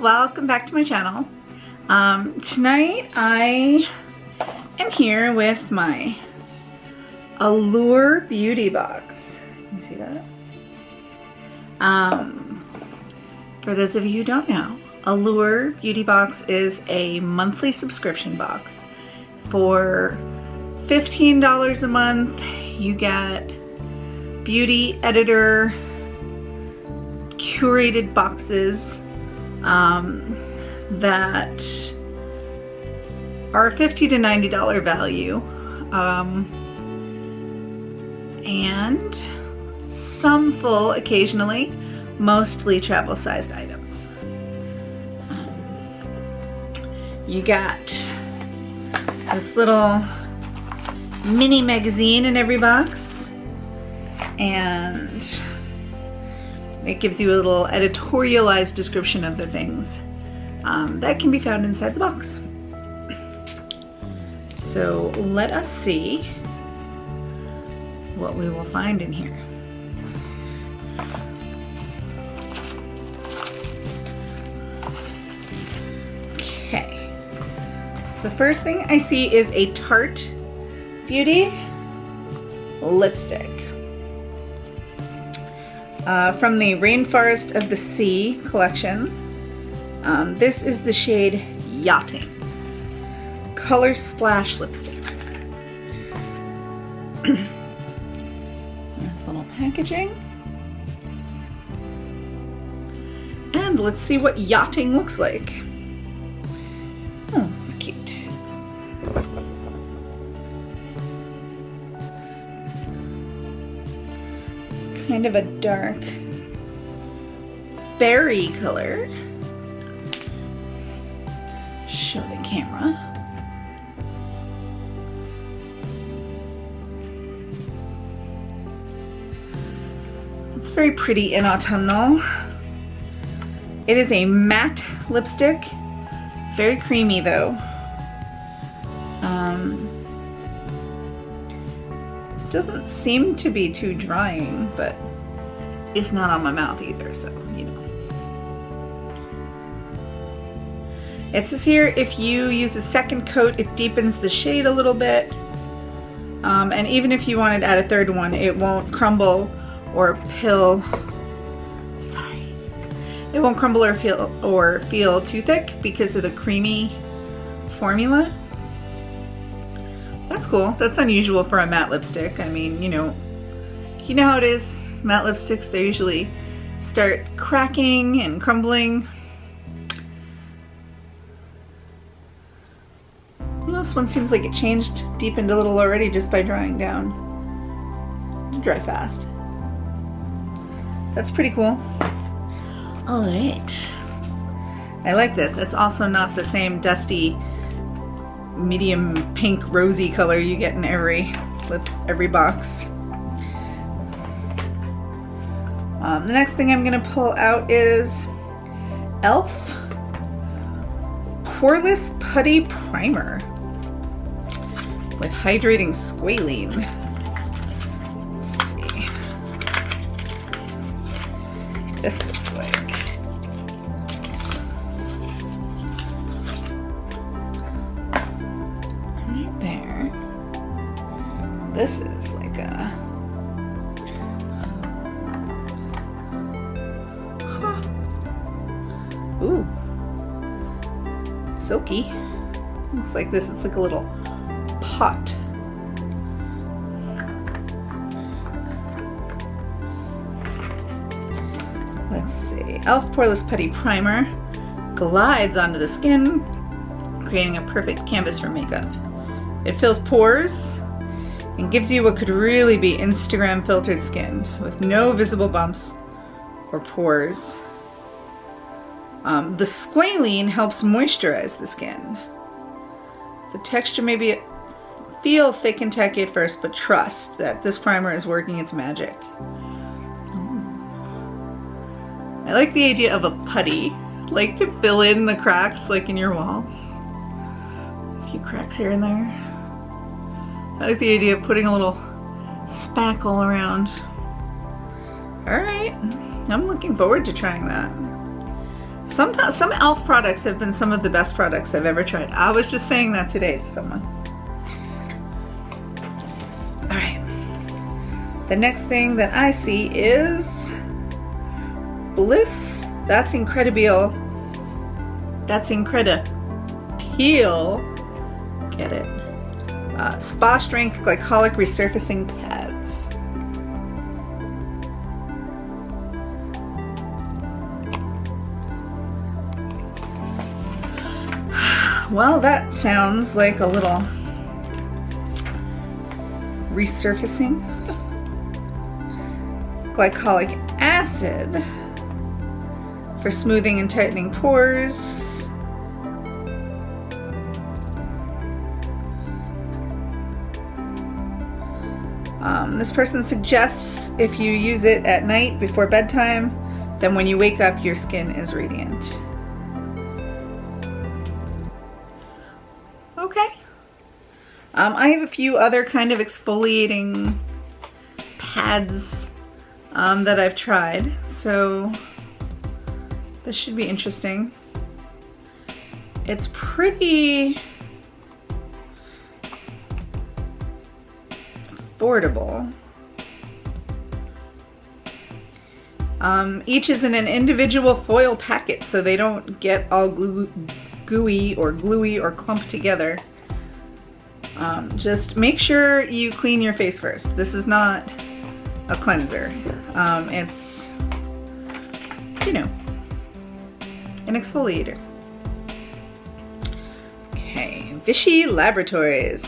welcome back to my channel. Tonight I am here with my Allure beauty box. You see that? For those of you who don't know, Allure beauty box is a monthly subscription box. For $15 a month, you get beauty editor curated boxes that are $50 to $90 value, and some full occasionally, mostly travel sized items. You got this little mini magazine in every box, and it gives you a little editorialized description of the things that can be found inside the box. So let us see what we will find in here. Okay, so the first thing I see is a Tarte Beauty lipstick. From the Rainforest of the Sea collection. This is the shade Yachting. Color Splash lipstick. Nice little packaging. And let's see what Yachting looks like. Oh, it's cute. Kind of a dark berry color. Show the camera. It's very pretty and autumnal. It is a matte lipstick, very creamy though. Doesn't seem to be too drying, but it's not on my mouth either, so you know. It says here if you use a second coat, it deepens the shade a little bit, and even if you wanted to add a third one, it won't crumble or peel. Sorry, it won't crumble or feel too thick because of the creamy formula. That's cool. That's unusual for a matte lipstick. I mean, you know how it is. Matte lipsticks, they usually start cracking and crumbling. This one seems like it changed, deepened a little already just by drying down. It'll dry fast. That's pretty cool. All right. I like this. It's also not the same dusty medium pink rosy color you get in every box. The next thing I'm gonna pull out is e.l.f. Poreless Putty Primer with hydrating squalene. Let's see. This looks like. Right there. This is like a. Ooh, silky. Looks like this. It's like a little pot. Let's see. e.l.f. Poreless Putty Primer glides onto the skin, creating a perfect canvas for makeup. It fills pores and gives you what could really be Instagram filtered skin with no visible bumps or pores. The squalene helps moisturize the skin. The texture may feel thick and tacky at first, but trust that this primer is working its magic. I like the idea of a putty. I like to fill in the cracks like in your walls. A few cracks here and there. I like the idea of putting a little spackle around. Alright, I'm looking forward to trying that. Some e.l.f. products have been some of the best products I've ever tried. I was just saying that today to someone. All right. The next thing that I see is Bliss. That's Incredible. That's Incredible. Get it? Spa Strength Glycolic Resurfacing Pads. Well, that sounds like a little resurfacing. Glycolic acid for smoothing and tightening pores. This person suggests if you use it at night before bedtime, then when you wake up, your skin is radiant. Okay. I have a few other kind of exfoliating pads that I've tried, so this should be interesting. It's pretty affordable. Each is in an individual foil packet, so they don't get all gooey or gluey or clumped together. Just make sure you clean your face first. This is not a cleanser. It's, you know, an exfoliator. Okay, Vichy Laboratories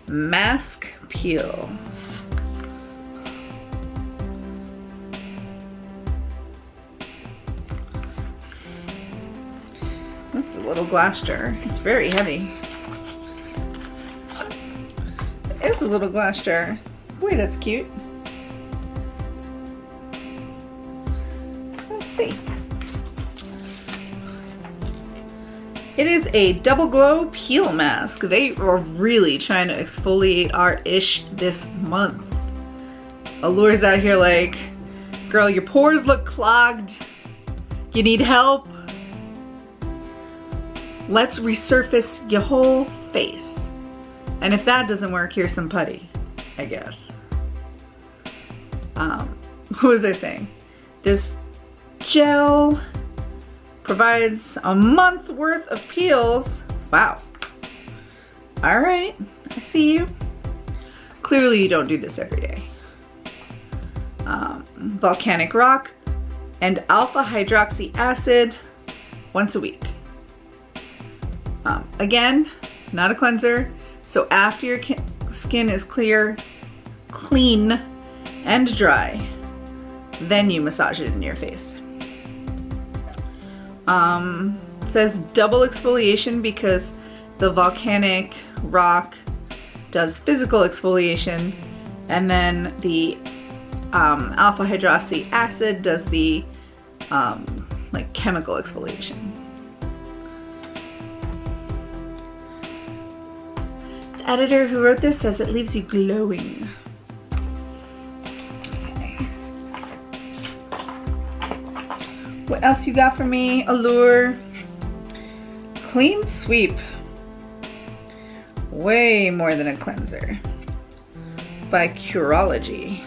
Mask Peel. This is a little glass jar. It's very heavy. It is a little glass jar. Boy, that's cute. Let's see. It is a double glow peel mask. They are really trying to exfoliate our ish this month. Allure's out here like, girl, your pores look clogged. You need help. Let's resurface your whole face. And if that doesn't work, here's some putty, I guess. Who was I saying? This gel provides a month worth of peels. Wow. All right, I see you. Clearly you don't do this every day. Volcanic rock and alpha hydroxy acid once a week. Again, not a cleanser, so after your skin is clean and dry, then you massage it in your face. It says double exfoliation because the volcanic rock does physical exfoliation, and then the alpha hydroxy acid does the like chemical exfoliation. The editor who wrote this says it leaves you glowing. Okay. What else you got for me, Allure? Clean Sweep. Way more than a cleanser. By Curology.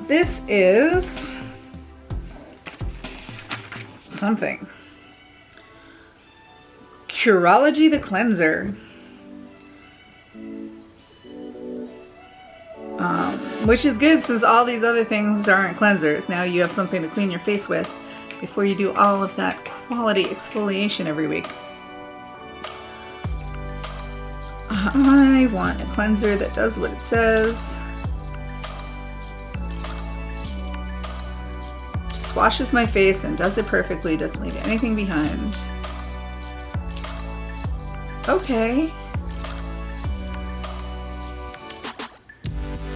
This is something. Curology the Cleanser. Which is good since all these other things aren't cleansers. Now you have something to clean your face with before you do all of that quality exfoliation every week. I want a cleanser that does what it says. Just washes my face and does it perfectly, doesn't leave anything behind. Okay.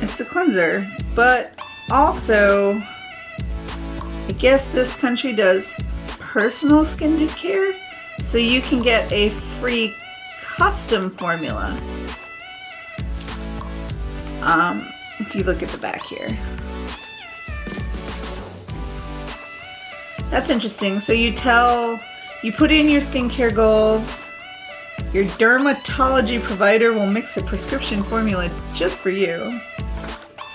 It's a cleanser, but also I guess this country does personal skincare, so you can get a free custom formula If you look at the back here. That's interesting. So you put in your skincare goals. Your dermatology provider will mix a prescription formula just for you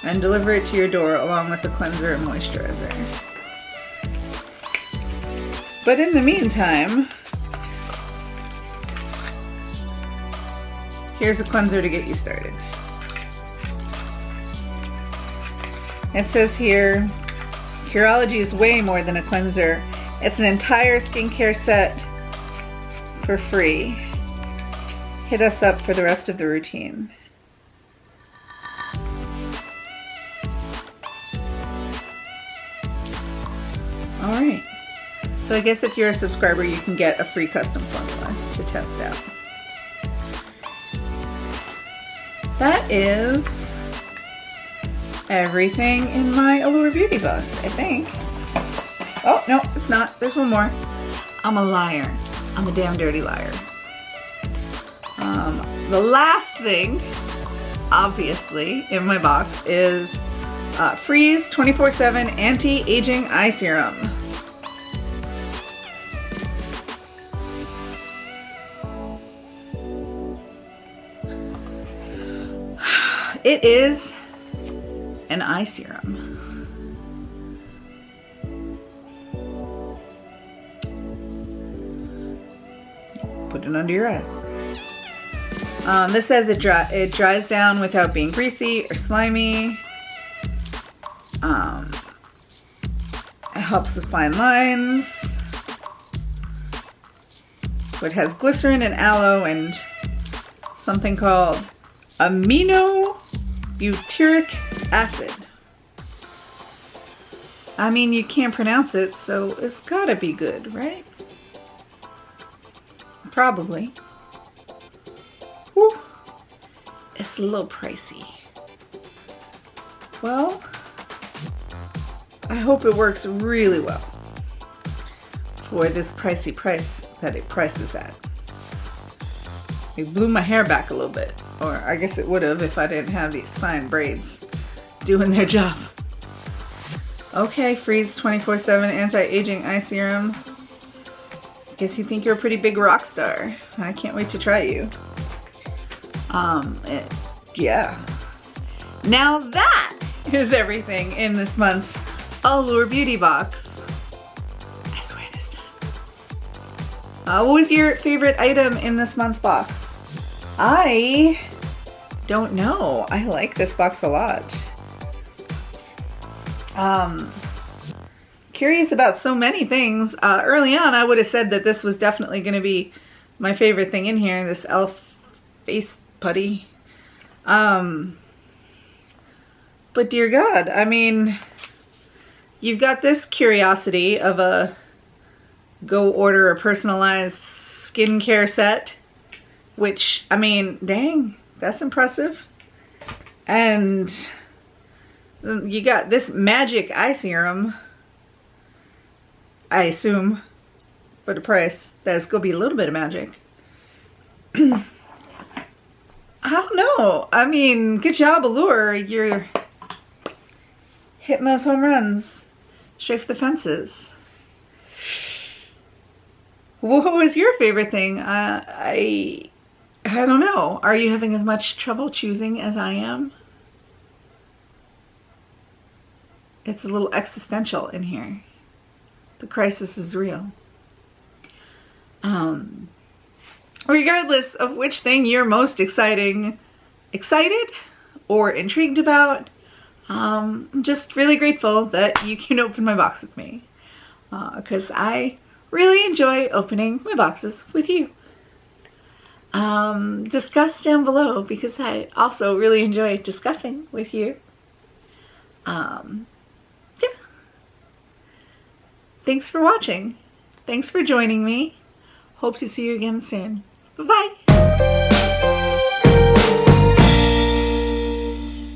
and deliver it to your door along with the cleanser and moisturizer. But in the meantime, here's a cleanser to get you started. It says here, Curology is way more than a cleanser. It's an entire skincare set for free. Hit us up for the rest of the routine. Alright, so I guess if you're a subscriber you can get a free custom formula to test out. That is everything in my Allure beauty box, I think. Oh, no, it's not. There's one more. I'm a liar. I'm a damn dirty liar. The last thing, obviously, in my box is Freeze 24/7 Anti-Aging Eye Serum. It is an eye serum. Put it under your eyes. This says it dries down without being greasy or slimy. It helps with fine lines. It has glycerin and aloe and something called aminobutyric acid. I mean, you can't pronounce it, so it's gotta be good, right? Probably. Whew. It's a little pricey. Well, I hope it works really well for this pricey price that it prices at. It blew my hair back a little bit, or I guess it would have if I didn't have these fine braids doing their job. Okay, Freeze 24/7 Anti-Aging Eye Serum. Guess you think you're a pretty big rock star. I can't wait to try you. Yeah. Now that is everything in this month's Allure Beauty Box. I swear this time. What was your favorite item in this month's box? I don't know. I like this box a lot. Curious about so many things. Early on, I would have said that this was definitely going to be my favorite thing in here, this e.l.f. face putty. But dear God, I mean, you've got this curiosity of a go order a personalized skincare set, which, I mean, dang, that's impressive. And you got this magic eye serum, I assume, for the price. That's gonna be a little bit of magic. I don't know. I mean, good job, Allure. You're hitting those home runs straight for the fences. What was your favorite thing? I don't know. Are you having as much trouble choosing as I am? It's a little existential in here. The crisis is real. Regardless of which thing you're most excited or intrigued about, I'm just really grateful that you can open my box with me, because I really enjoy opening my boxes with you. Discuss down below, because I also really enjoy discussing with you. Yeah. Thanks for watching. Thanks for joining me. Hope to see you again soon. Bye-bye.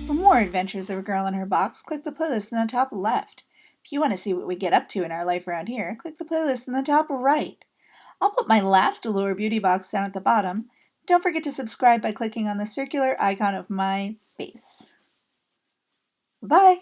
For more adventures of a girl and her box, click the playlist in the top left. If you want to see what we get up to in our life around here, click the playlist in the top right. I'll put my last Allure beauty box down at the bottom. Don't forget to subscribe by clicking on the circular icon of my face. Bye.